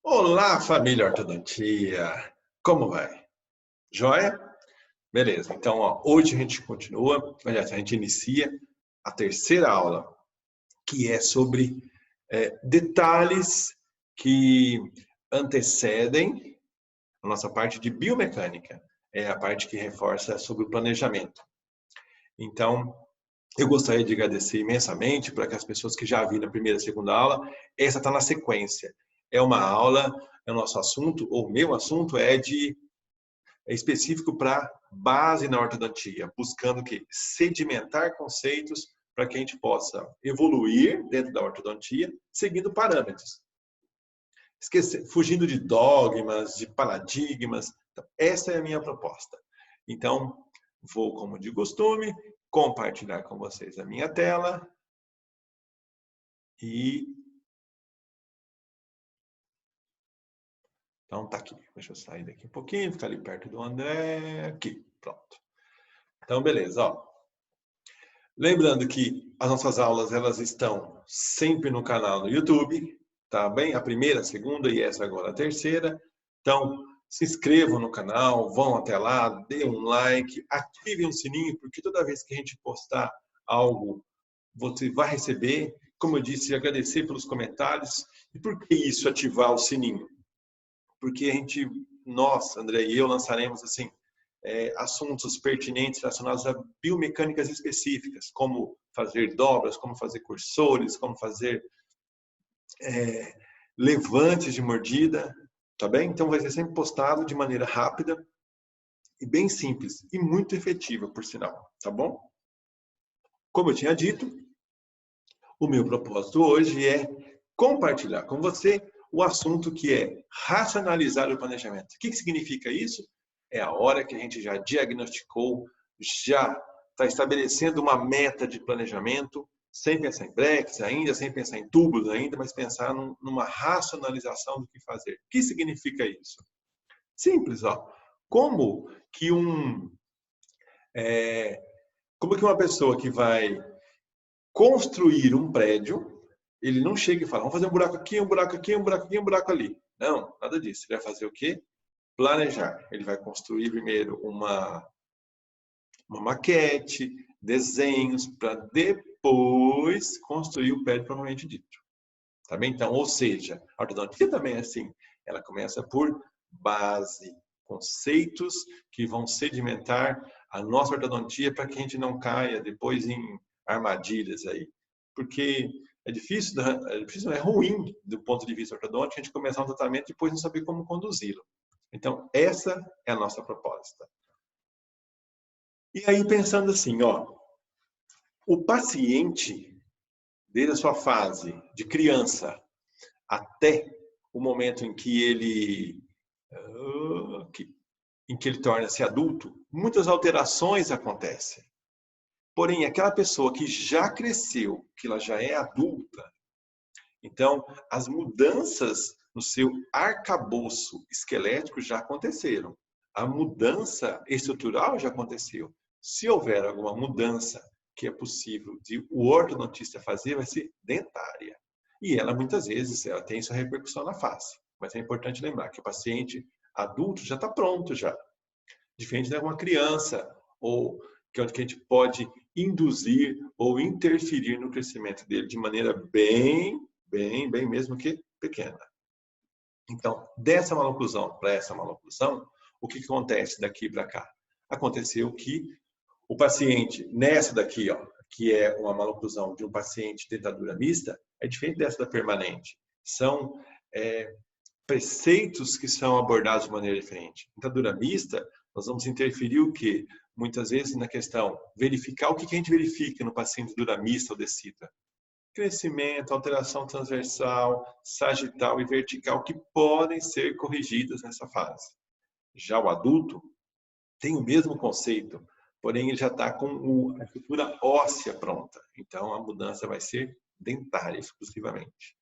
Olá, família Ortodontia! Como vai? Joia? Beleza, então hoje a gente continua, aliás, a gente inicia a terceira aula, que é sobre detalhes que antecedem a nossa parte de biomecânica. É a parte que reforça sobre o planejamento. Então, eu gostaria de agradecer imensamente para que as pessoas que já viram a primeira e a segunda aula, essa está na sequência. É uma aula, é o nosso assunto, ou o meu assunto é específico para base na ortodontia, buscando que sedimentar conceitos para que a gente possa evoluir dentro da ortodontia, seguindo parâmetros. Fugindo de dogmas, de paradigmas. Então, essa é a minha proposta. Então, vou, como de costume, compartilhar com vocês a minha tela. Então, tá aqui. Deixa eu sair daqui um pouquinho, ficar ali perto do André. Aqui, pronto. Então, beleza, ó. Lembrando que as nossas aulas, elas estão sempre no canal do YouTube, tá bem? A primeira, a segunda e essa agora a terceira. Então, se inscrevam no canal, vão até lá, dê um like, ativem o sininho, porque toda vez que a gente postar algo, você vai receber. Como eu disse, agradecer pelos comentários. E por que isso, ativar o sininho? Porque nós, André e eu, lançaremos assim assuntos pertinentes relacionados a biomecânicas específicas, como fazer dobras, como fazer cursores, como fazer levantes de mordida, tá bem? Então vai ser sempre postado de maneira rápida e bem simples e muito efetiva, por sinal, tá bom? Como eu tinha dito, o meu propósito hoje é compartilhar com você o assunto que é racionalizar o planejamento. O que significa isso? É a hora que a gente já diagnosticou, já está estabelecendo uma meta de planejamento, sem pensar em brackets ainda, sem pensar em tubos ainda, mas pensar numa racionalização do que fazer. O que significa isso? Simples, ó. Como que uma pessoa que vai construir um prédio, ele não chega e fala, vamos fazer um buraco aqui, um buraco aqui, um buraco aqui, um buraco ali. Não, nada disso. Ele vai fazer o quê? Planejar. Ele vai construir primeiro uma maquete, desenhos, para depois construir o prédio propriamente dito. Tá bem? Então, ou seja, a ortodontia também é assim. Ela começa por base, conceitos que vão sedimentar a nossa ortodontia para que a gente não caia depois em armadilhas aí. Porque é difícil, é ruim do ponto de vista ortodôntico a gente começar um tratamento e depois não saber como conduzi-lo. Então, essa é a nossa proposta. E aí, pensando assim, ó, o paciente, desde a sua fase de criança até o momento em que ele torna-se adulto, muitas alterações acontecem. Porém, aquela pessoa que já cresceu, que ela já é adulta, então as mudanças no seu arcabouço esquelético já aconteceram. A mudança estrutural já aconteceu. Se houver alguma mudança que é possível de o ortodontista fazer, vai ser dentária. E ela, muitas vezes, ela tem sua repercussão na face. Mas é importante lembrar que o paciente adulto já está pronto já. Diferente de uma criança, ou que a gente pode induzir ou interferir no crescimento dele de maneira bem mesmo que pequena. Então, dessa maloclusão para essa maloclusão, o que acontece daqui para cá? Aconteceu que o paciente, nessa daqui, ó, que é uma maloclusão de um paciente de dentadura mista, é diferente dessa da permanente. São preceitos que são abordados de maneira diferente. Dentadura mista, nós vamos interferir o quê? Muitas vezes na questão, verificar o que a gente verifica no paciente de dentadura mista ou decida. Crescimento, alteração transversal, sagital e vertical, que podem ser corrigidas nessa fase. Já o adulto tem o mesmo conceito, porém ele já está com a estrutura óssea pronta. Então, a mudança vai ser dentária exclusivamente.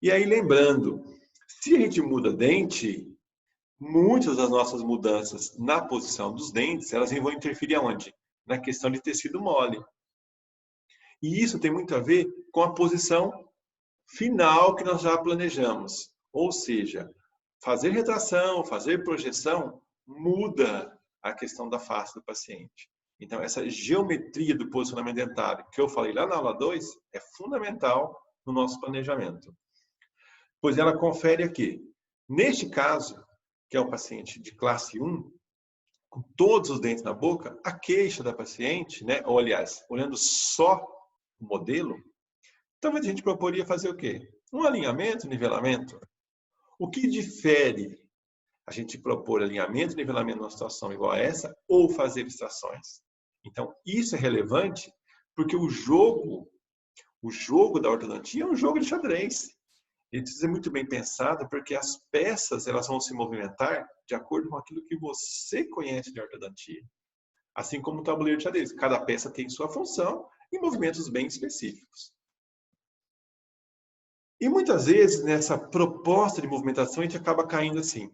E aí, lembrando, se a gente muda dente, muitas das nossas mudanças na posição dos dentes, elas vão interferir aonde? Na questão de tecido mole. E isso tem muito a ver com a posição final que nós já planejamos. Ou seja, fazer retração, fazer projeção, muda a questão da face do paciente. Então, essa geometria do posicionamento dentário, que eu falei lá na aula 2, é fundamental no nosso planejamento. Pois ela confere aqui. Neste caso, que é o paciente de classe 1, com todos os dentes na boca, a queixa da paciente, né, ou aliás, olhando só o modelo, talvez a gente proporia fazer o quê? Um alinhamento, nivelamento. O que difere a gente propor alinhamento e nivelamento numa situação igual a essa ou fazer extrações? Então, isso é relevante porque o jogo da ortodontia é um jogo de xadrez. Ele precisa ser muito bem pensado porque as peças elas vão se movimentar de acordo com aquilo que você conhece de ortodontia. Assim como o tabuleiro de xadrez. Cada peça tem sua função e movimentos bem específicos. E muitas vezes, nessa proposta de movimentação, a gente acaba caindo assim,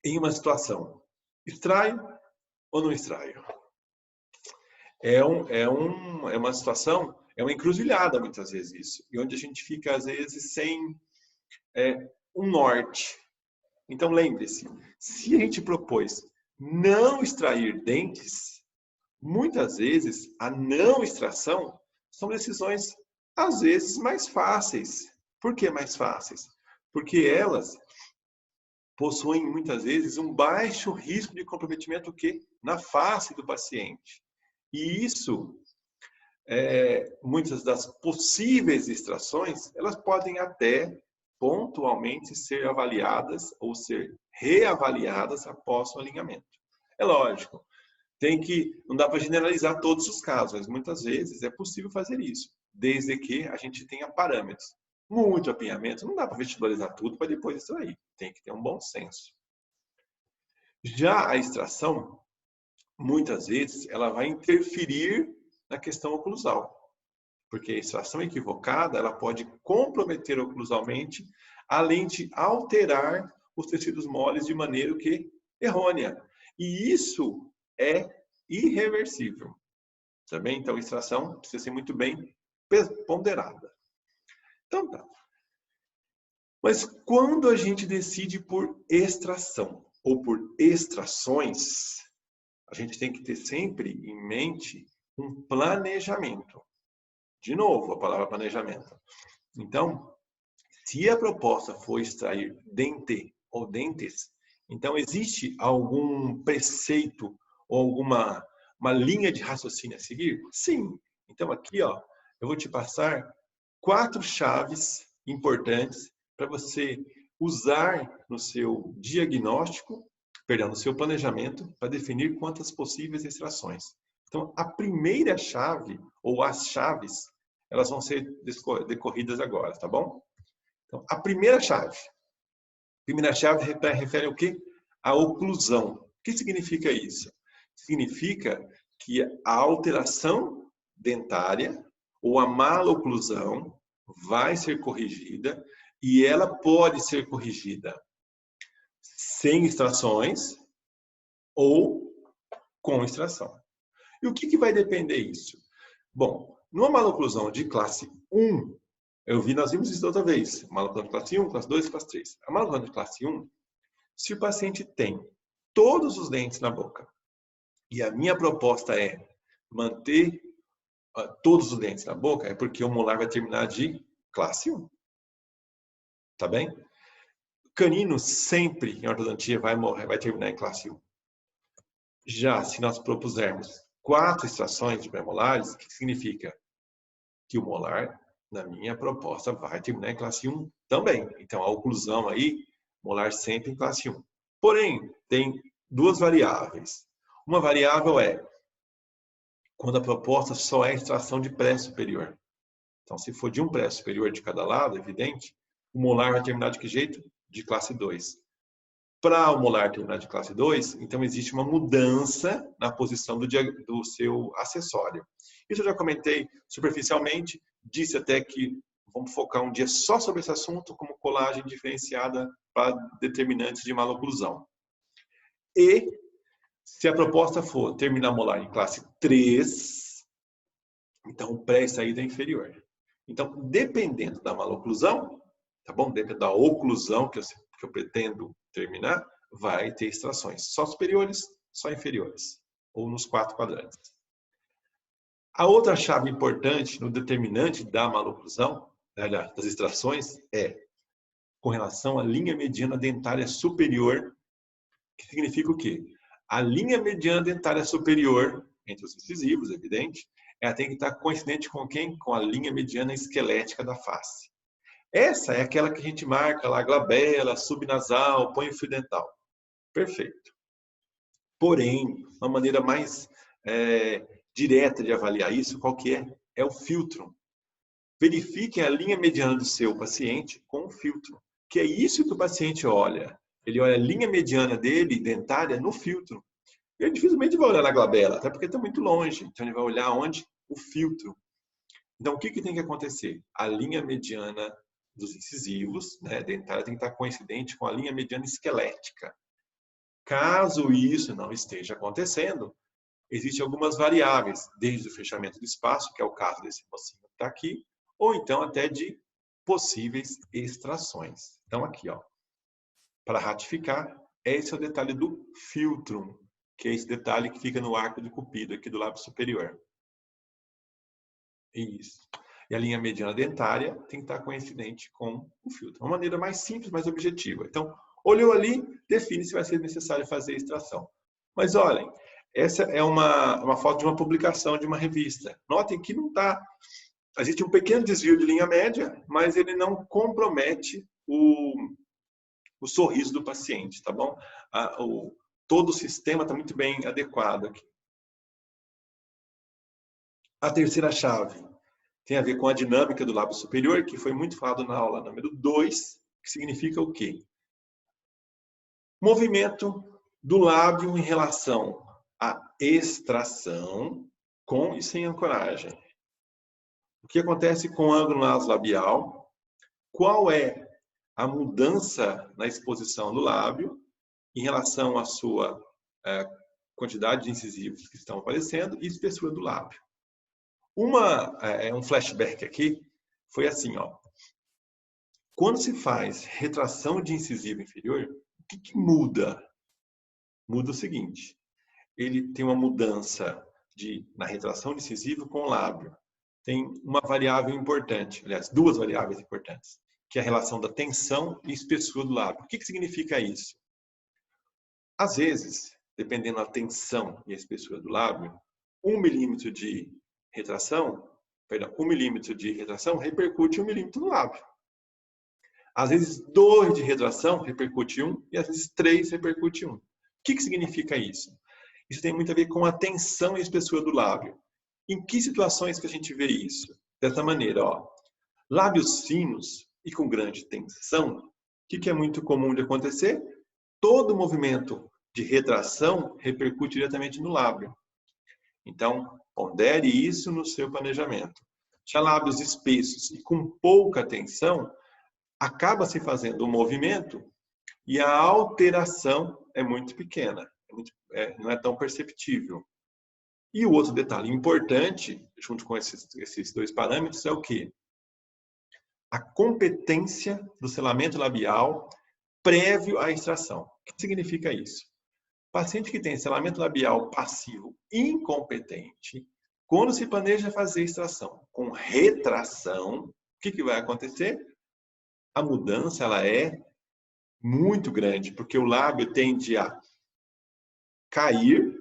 em uma situação. Extraio ou não extraio? É uma situação, é uma encruzilhada muitas vezes isso. E onde a gente fica, às vezes, sem um norte. Então, lembre-se, se a gente propôs não extrair dentes, muitas vezes a não extração são decisões, às vezes, mais fáceis. Por que mais fáceis? Porque elas possuem, muitas vezes, um baixo risco de comprometimento na face do paciente. E isso, muitas das possíveis extrações, elas podem até pontualmente ser avaliadas ou ser reavaliadas após o alinhamento. É lógico, não dá para generalizar todos os casos, mas muitas vezes é possível fazer isso, desde que a gente tenha parâmetros. Muito apinhamento, não dá para vestibularizar tudo para depois extrair, tem que ter um bom senso. Já a extração, muitas vezes, ela vai interferir na questão oclusal, porque a extração equivocada, ela pode comprometer oclusalmente, além de alterar os tecidos moles de maneira errônea. E isso é irreversível. Também, então, a extração precisa ser muito bem ponderada. Então, tá. Mas quando a gente decide por extração ou por extrações, a gente tem que ter sempre em mente um planejamento. De novo, a palavra planejamento. Então, se a proposta for extrair dente ou dentes, então existe algum preceito ou alguma linha de raciocínio a seguir? Sim. Então, aqui, ó, eu vou te passar 4 chaves importantes para você usar no seu diagnóstico, no seu planejamento, para definir quantas possíveis extrações. Então, a primeira chave, ou as chaves, elas vão ser decorridas agora, tá bom? Então, a primeira chave refere ao quê? A oclusão. O que significa isso? Significa que a alteração dentária ou a maloclusão vai ser corrigida e ela pode ser corrigida sem extrações ou com extração. E o que vai depender disso? Bom, numa maloclusão de classe 1, nós vimos isso outra vez, maloclusão de classe 1, classe 2, classe 3. A maloclusão de classe 1, se o paciente tem todos os dentes na boca e a minha proposta é manter todos os dentes na boca, é porque o molar vai terminar de classe 1. Tá bem? Canino sempre em ortodontia vai terminar em classe 1. Já se nós propusermos 4 extrações de premolares, o que significa? Que o molar, na minha proposta, vai terminar em classe 1 também. Então, a oclusão aí, molar sempre em classe 1. Porém, tem 2 variáveis. Uma variável é quando a proposta só é extração de pré-superior. Então, se for de um pré-superior de cada lado, evidente, o molar vai terminar de que jeito? De classe 2. Para o molar terminar de classe 2, então existe uma mudança na posição do seu acessório. Isso eu já comentei superficialmente, disse até que vamos focar um dia só sobre esse assunto, como colagem diferenciada para determinantes de maloclusão. E se a proposta for terminar molar em classe 3, então o pré-saída é inferior. Então, dependendo da maloclusão, tá bom? Dentro da oclusão que eu pretendo terminar, vai ter extrações. Só superiores, só inferiores. Ou nos 4 quadrantes. A outra chave importante no determinante da maloclusão, aliás, das extrações, é com relação à linha mediana dentária superior, que significa o quê? A linha mediana dentária superior, entre os incisivos, evidente, ela tem que estar coincidente com quem? Com a linha mediana esquelética da face. Essa é aquela que a gente marca lá, glabela, subnasal, põe o fio dental. Perfeito. Porém, uma maneira mais direta de avaliar isso, qual que é? É o filtro. Verifiquem a linha mediana do seu paciente com o filtro, que é isso que o paciente olha. Ele olha a linha mediana dele, dentária, no filtro. Ele dificilmente vai olhar na glabela, até porque está muito longe. Então, ele vai olhar onde? O filtro. Então, o que tem que acontecer? A linha mediana dos incisivos, né, dentária, tem que estar coincidente com a linha mediana esquelética. Caso isso não esteja acontecendo, existem algumas variáveis, desde o fechamento do espaço, que é o caso desse mocinho que está aqui, ou então até de possíveis extrações. Então, aqui, ó, para ratificar, esse é o detalhe do filtro, que é esse detalhe que fica no arco de Cupido, aqui do lábio superior. Isso. E a linha mediana dentária tem que estar coincidente com o filtro. Uma maneira mais simples, mais objetiva. Então, olhou ali, define se vai ser necessário fazer extração. Mas olhem, essa é uma foto de uma publicação de uma revista. Notem que não está... Existe um pequeno desvio de linha média, mas ele não compromete o sorriso do paciente, tá bom? Todo o sistema está muito bem adequado aqui. A terceira chave tem a ver com a dinâmica do lábio superior, que foi muito falado na aula número 2, que significa o quê? Movimento do lábio em relação à extração com e sem ancoragem. O que acontece com o ângulo naso-labial? Qual é a mudança na exposição do lábio em relação à sua quantidade de incisivos que estão aparecendo e espessura do lábio? Um flashback aqui foi assim, ó. Quando se faz retração de incisivo inferior, o que muda? Muda o seguinte, ele tem uma mudança na retração de incisivo com o lábio. Tem uma variável importante, aliás, duas variáveis importantes, que é a relação da tensão e espessura do lábio. O que significa isso? Às vezes, dependendo da tensão e a espessura do lábio, 1 milímetro de retração, perdão, 1 milímetro de retração repercute 1 milímetro no lábio. Às vezes, 2 de retração repercute 1 e às vezes 3 repercute 1. O que significa isso? Isso tem muito a ver com a tensão e a espessura do lábio. Em que situações que a gente vê isso? Dessa maneira, ó. Lábios finos e com grande tensão, o que é muito comum de acontecer? Todo movimento de retração repercute diretamente no lábio. Então, pondere isso no seu planejamento. Já lábios espessos e com pouca tensão, acaba se fazendo um movimento e a alteração é muito pequena, não é tão perceptível. E o outro detalhe importante, junto com esses dois parâmetros, é o quê? A competência do selamento labial prévio à extração. O que significa isso? Paciente que tem selamento labial passivo incompetente, quando se planeja fazer extração com retração, o que vai acontecer? A mudança ela é muito grande, porque o lábio tende a cair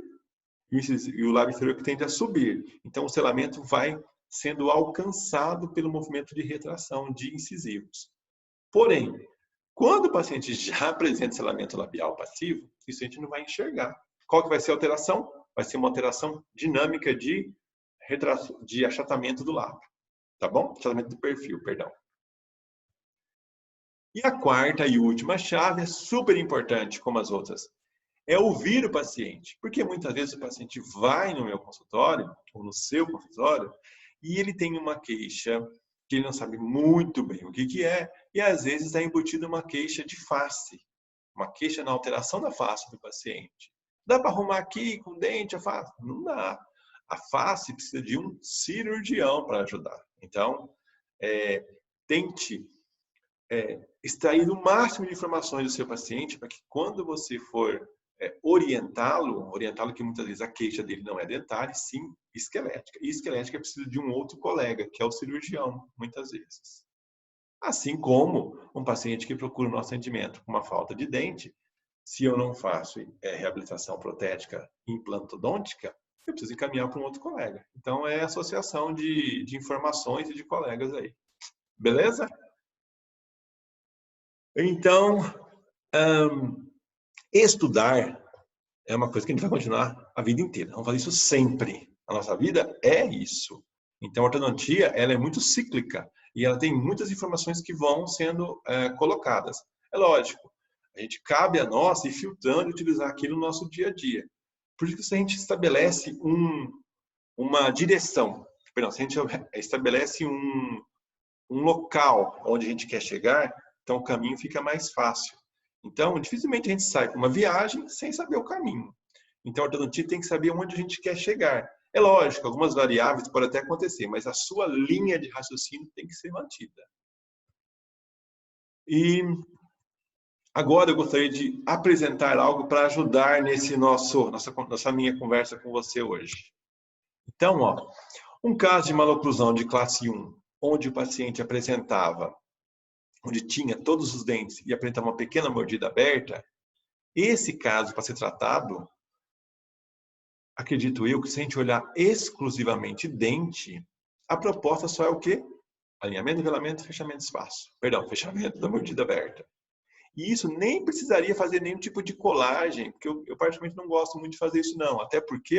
e o lábio inferior tende a subir. Então, o selamento vai sendo alcançado pelo movimento de retração de incisivos. Porém, quando o paciente já apresenta selamento labial passivo, isso a gente não vai enxergar. Qual que vai ser a alteração? Vai ser uma alteração dinâmica de achatamento do lábio. Tá bom? Achatamento do perfil, perdão. E a quarta e última chave é super importante, como as outras. É ouvir o paciente. Porque muitas vezes o paciente vai no meu consultório, ou no seu consultório, e ele tem uma queixa que ele não sabe muito bem o que é, e às vezes está embutida uma queixa de face, uma queixa na alteração da face do paciente. Dá para arrumar aqui com o dente a face? Não dá. A face precisa de um cirurgião para ajudar. Então, tente extrair o máximo de informações do seu paciente para que quando você for orientá-lo que muitas vezes a queixa dele não é dentária, sim esquelética. E esquelética precisa de um outro colega, que é o cirurgião, muitas vezes. Assim como um paciente que procura o nosso atendimento com uma falta de dente, se eu não faço reabilitação protética implantodôntica, eu preciso encaminhar para um outro colega. Então, é associação de informações e de colegas aí. Beleza? Então, estudar é uma coisa que a gente vai continuar a vida inteira. Vamos fazer isso sempre. A nossa vida é isso. Então, a ortodontia, ela é muito cíclica e ela tem muitas informações que vão sendo colocadas. É lógico, a gente cabe a nós ir filtrando e utilizar aquilo no nosso dia a dia. Por isso que se a gente estabelece uma direção, perdão, se a gente estabelece um local onde a gente quer chegar, então o caminho fica mais fácil. Então, dificilmente a gente sai para uma viagem sem saber o caminho. Então, a ortodontia tem que saber onde a gente quer chegar. É lógico, algumas variáveis podem até acontecer, mas a sua linha de raciocínio tem que ser mantida. E agora eu gostaria de apresentar algo para ajudar nossa minha conversa com você hoje. Então, um caso de maloclusão de classe 1, onde o paciente onde tinha todos os dentes e apresentava uma pequena mordida aberta, esse caso, para ser tratado, acredito eu que se a gente olhar exclusivamente dente, a proposta só é o quê? Alinhamento, nivelamento, fechamento de espaço. Perdão, fechamento da mordida aberta. E isso nem precisaria fazer nenhum tipo de colagem, porque eu particularmente não gosto muito de fazer isso não. Até porque,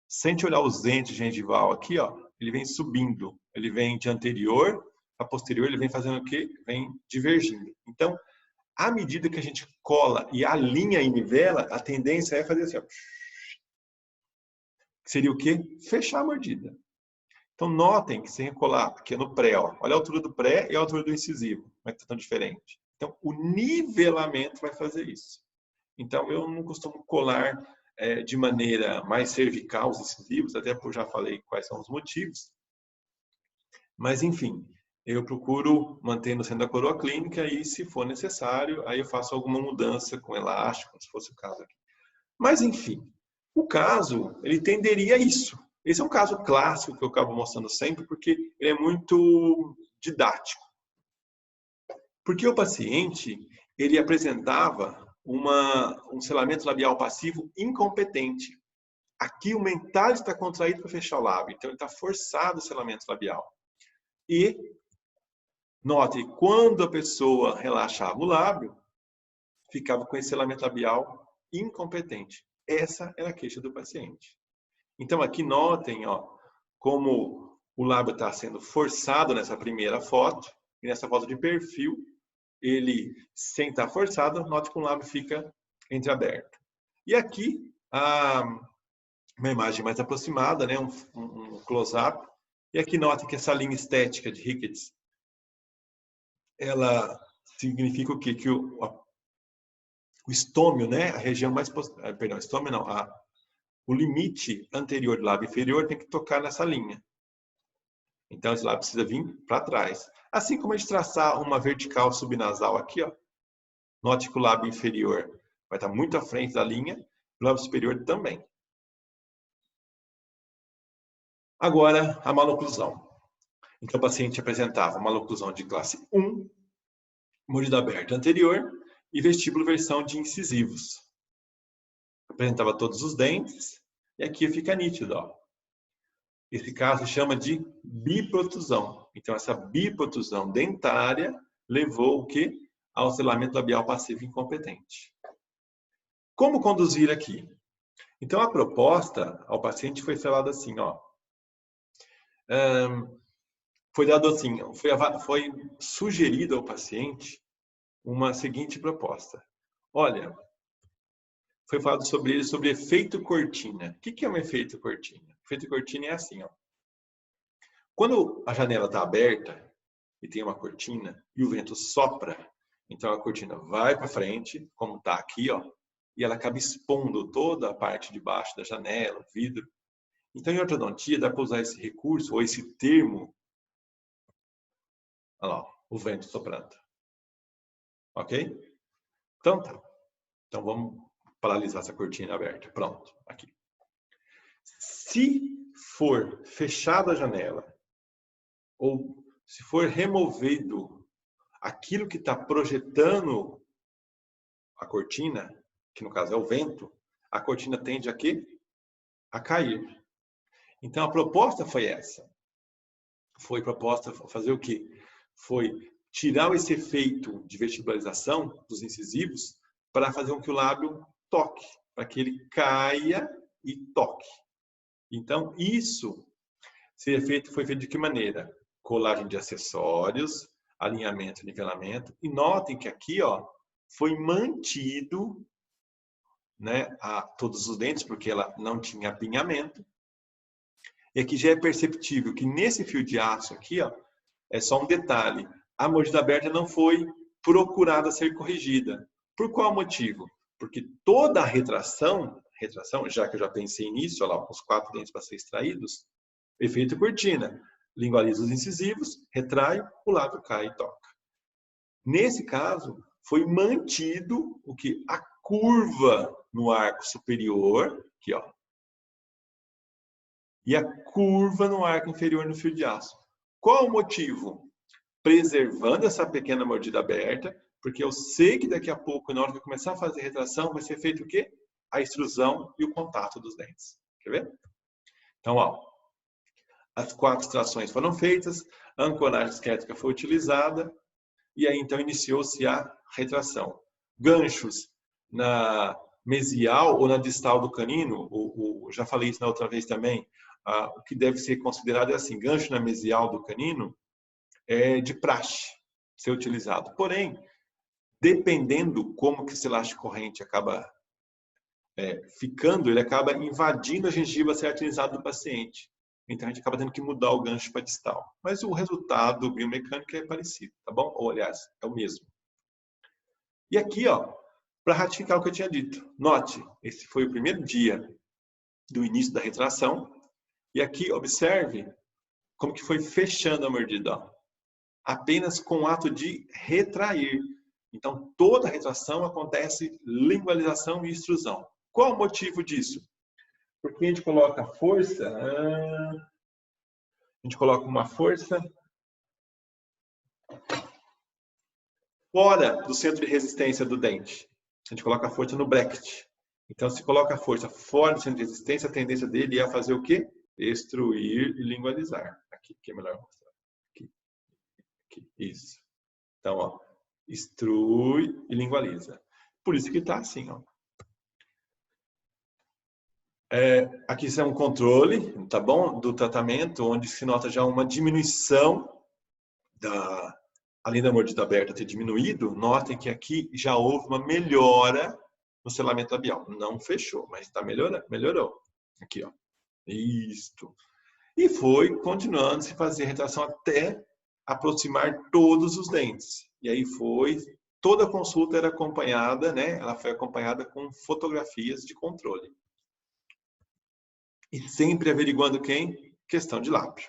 se a gente olhar os dentes gengival aqui, ele vem subindo. Ele vem de anterior a posterior, ele vem fazendo o quê? Vem divergindo. Então, à medida que a gente cola e alinha e nivela, a tendência é fazer assim, seria o quê? Fechar a mordida. Então, notem que se recolar aqui no pré, olha a altura do pré e a altura do incisivo, como é que está tão diferente. Então, o nivelamento vai fazer isso. Então, eu não costumo colar de maneira mais cervical os incisivos, até porque eu já falei quais são os motivos. Mas, enfim, eu procuro manter no centro da coroa clínica e, se for necessário, aí eu faço alguma mudança com elástico, se fosse o caso aqui. Mas, enfim, o caso, ele tenderia a isso. Esse é um caso clássico que eu acabo mostrando sempre, porque ele é muito didático. Porque o paciente, ele apresentava um selamento labial passivo incompetente. Aqui o mental está contraído para fechar o lábio, então ele está forçado o selamento labial. E, note, quando a pessoa relaxava o lábio, ficava com esse selamento labial incompetente. Essa era a queixa do paciente. Então, aqui notem como o lábio está sendo forçado nessa primeira foto, e nessa foto de perfil, ele, sem estar forçado, note que o lábio fica entreaberto. E aqui, uma imagem mais aproximada, né, um close-up, e aqui note que essa linha estética de Ricketts, ela significa o quê? Que o estômio, né, a região mais... Perdão, estômio não, o limite anterior do lábio inferior tem que tocar nessa linha. Então, esse lábio precisa vir para trás. Assim como a gente traçar uma vertical subnasal aqui, note que o lábio inferior vai estar muito à frente da linha, o lábio superior também. Agora, a maloclusão. Então, o paciente apresentava maloclusão de classe 1, mordida aberta anterior e vestíbulo versão de incisivos. Apresentava todos os dentes e aqui fica nítido, Esse caso chama de biprotusão. Então, essa biprotusão dentária levou o quê? Ao selamento labial passivo incompetente. Como conduzir aqui? Então, a proposta ao paciente foi falada assim, foi dado assim, foi sugerido ao paciente uma seguinte proposta. Olha, foi falado sobre efeito cortina. O que é um efeito cortina? O efeito cortina é assim, Quando a janela está aberta e tem uma cortina e o vento sopra, então a cortina vai para frente, como está aqui, e ela acaba expondo toda a parte de baixo da janela, o vidro. Então, em ortodontia, dá para usar esse recurso ou esse termo, olha lá, o vento soprando. Ok? Então tá. Então vamos paralisar essa cortina aberta. Pronto, aqui. Se for fechada a janela, ou se for removido aquilo que está projetando a cortina, que no caso é o vento, a cortina tende a quê? A cair. Então a proposta foi essa. Foi proposta fazer o quê? Foi tirar esse efeito de vestibularização dos incisivos para fazer com que o lábio toque, para que ele caia e toque. Então, isso foi feito de que maneira? Colagem de acessórios, alinhamento e nivelamento. E notem que aqui, ó, foi mantido, né, todos os dentes, porque ela não tinha apinhamento. E aqui já é perceptível que nesse fio de aço aqui, ó, é só um detalhe. A mordida aberta não foi procurada ser corrigida. Por qual motivo? Porque toda a retração, já que eu já pensei nisso, olha lá, os 4 dentes para ser extraídos, efeito cortina. Lingualiza os incisivos, retrai, o lábio cai e toca. Nesse caso, foi mantido o que? A curva no arco superior, aqui, ó, e a curva no arco inferior no fio de aço. Qual o motivo? Preservando essa pequena mordida aberta, porque eu sei que daqui a pouco, na hora que eu começar a fazer retração, vai ser feito o quê? A extrusão e o contato dos dentes. Quer ver? Então, ó, as 4 extrações foram feitas, a ancoragem esquética foi utilizada, e aí então iniciou-se a retração. Ganchos na mesial ou na distal do canino, já falei isso na outra vez também, o que deve ser considerado é assim, gancho na mesial do canino é de praxe ser utilizado. Porém, dependendo como que esse elástico corrente acaba ficando, ele acaba invadindo a gengiva serratinizada do paciente. Então, a gente acaba tendo que mudar o gancho para distal. Mas o resultado biomecânico é parecido, tá bom? Ou, aliás, é o mesmo. E aqui, ó, para ratificar o que eu tinha dito. Note, esse foi o primeiro dia do início da retração. E aqui, observe como que foi fechando a mordida, ó. Apenas com o ato de retrair. Então, toda a retração acontece lingualização e extrusão. Qual o motivo disso? Porque a gente coloca força, a gente coloca uma força fora do centro de resistência do dente. A gente coloca a força no bracket. Então, se coloca a força fora do centro de resistência, a tendência dele é fazer o quê? Extruir e lingualizar. Aqui, que é melhor mostrar. Aqui, isso. Então, ó, extrui e lingualiza. Por isso que está assim, ó. Aqui isso é um controle, tá bom? Do tratamento, onde se nota já uma diminuição além da mordida aberta ter diminuído, notem que aqui já houve uma melhora no selamento labial. Não fechou, mas está melhorando, melhorou. Aqui, ó. Isto. E foi continuando se fazer a retração até aproximar todos os dentes. E aí toda a consulta era acompanhada, né? Ela foi acompanhada com fotografias de controle. E sempre averiguando quem? Questão de lábio.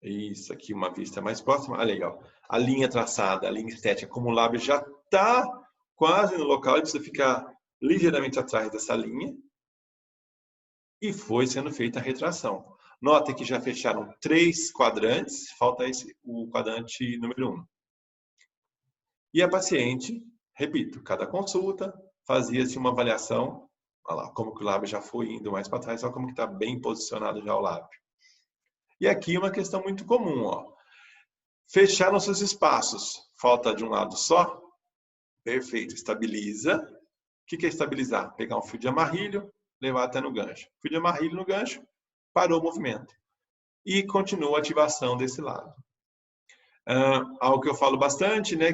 Isso aqui, uma vista mais próxima. Olha aí, ó. A linha traçada, a linha estética, como o lábio já está quase no local, ele precisa ficar ligeiramente atrás dessa linha. E foi sendo feita a retração. Notem que já fecharam 3 quadrantes, falta o quadrante número 1. E a paciente, repito, cada consulta fazia-se uma avaliação, olha lá, como que o lábio já foi indo mais para trás, olha como que está bem posicionado já o lábio. E aqui uma questão muito comum, ó. Fecharam seus espaços, falta de um lado só, perfeito, estabiliza. O que é estabilizar? Pegar um fio de amarrilho, levar até no gancho. Fio de amarrilho no gancho, parou o movimento. E continua a ativação desse lado. Algo que eu falo bastante, né?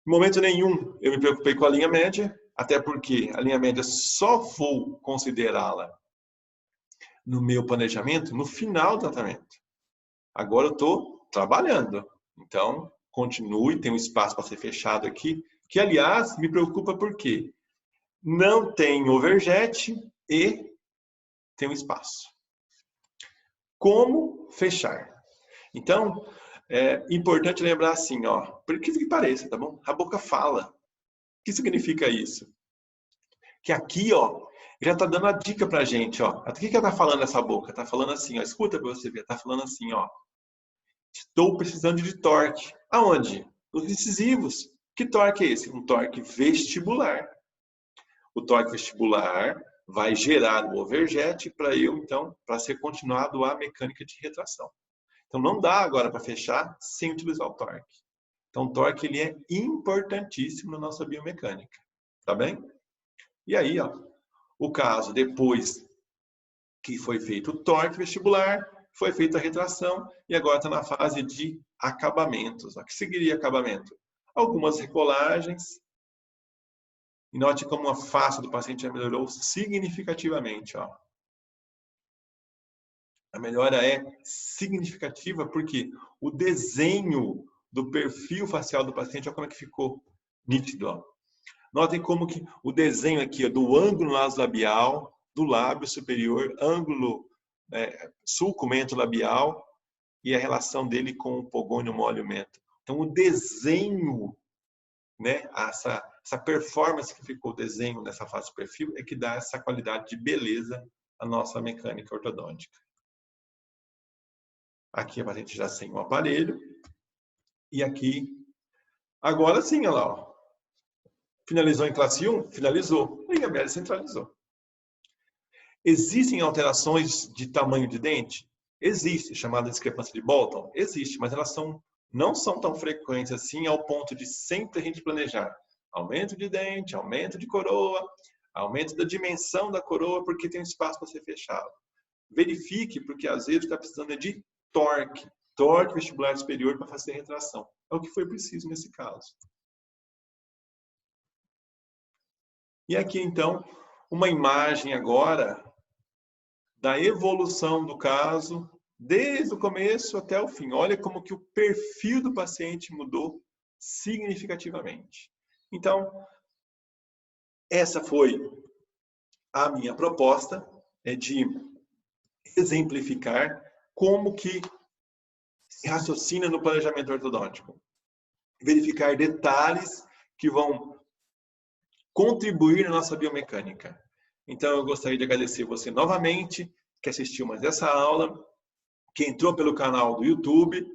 Em momento nenhum eu me preocupei com a linha média, até porque a linha média só vou considerá-la no meu planejamento no final do tratamento. Agora eu estou trabalhando, então continue, tem um espaço para ser fechado aqui, que aliás me preocupa porque não tem overjet e tem um espaço. Como fechar? Então, É importante lembrar assim, ó, por incrível que pareça, tá bom? A boca fala. O que significa isso? Que aqui, ó, já tá dando a dica pra gente, ó. O que que ela tá falando essa boca? Tá falando assim, ó, escuta pra você ver, tá falando assim, ó. Estou precisando de torque. Aonde? Nos incisivos. Que torque é esse? Um torque vestibular. O torque vestibular vai gerar o overjet para eu, então, para ser continuado a mecânica de retração. Então, não dá agora para fechar sem utilizar o torque. Então, o torque ele é importantíssimo na nossa biomecânica. Tá bem? E aí, ó, o caso depois que foi feito o torque vestibular, foi feita a retração e agora está na fase de acabamentos. O que seguiria acabamento? Algumas recolagens. E note como a face do paciente já melhorou significativamente. Ó. A melhora é significativa porque o desenho do perfil facial do paciente, olha como é que ficou nítido. Ó. Notem como que o desenho aqui ó, do ângulo nasolabial, do lábio superior, ângulo sulco-mento-labial e a relação dele com o pogônio mole-mento. Então, o desenho, né, essa performance que ficou o desenho nessa face do perfil é que dá essa qualidade de beleza à nossa mecânica ortodôntica. Aqui a paciente já sem o aparelho. E aqui, agora sim, olha lá. Ó. Finalizou em classe 1? Finalizou. E a Gabriela centralizou. Existem alterações de tamanho de dente? Existe, chamada discrepância de Bolton? Existe, mas elas não são tão frequentes assim ao ponto de sempre a gente planejar. Aumento de dente, aumento de coroa, aumento da dimensão da coroa, porque tem espaço para ser fechado. Verifique, porque às vezes está precisando de torque vestibular superior para fazer a retração. É o que foi preciso nesse caso. E aqui, então, uma imagem agora da evolução do caso, desde o começo até o fim. Olha como que o perfil do paciente mudou significativamente. Então, essa foi a minha proposta, de exemplificar como que se raciocina no planejamento ortodôntico. Verificar detalhes que vão contribuir na nossa biomecânica. Então, eu gostaria de agradecer você novamente, que assistiu mais essa aula, que entrou pelo canal do YouTube.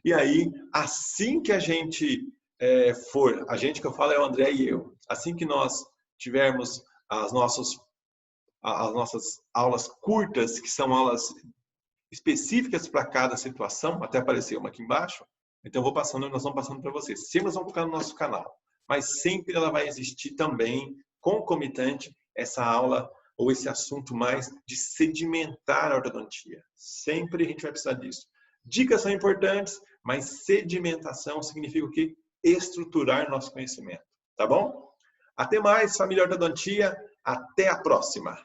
E aí, assim que a gente a gente que eu falo é o André e eu, assim que nós tivermos as nossas aulas curtas, que são aulas específicas para cada situação, até apareceu uma aqui embaixo, então nós vamos passando para vocês. Sempre nós vamos colocar no nosso canal, mas sempre ela vai existir também, concomitante, essa aula ou esse assunto mais de sedimentar a ortodontia. Sempre a gente vai precisar disso. Dicas são importantes, mas sedimentação significa o quê? Estruturar nosso conhecimento. Tá bom? Até mais, família Ortodontia. Até a próxima.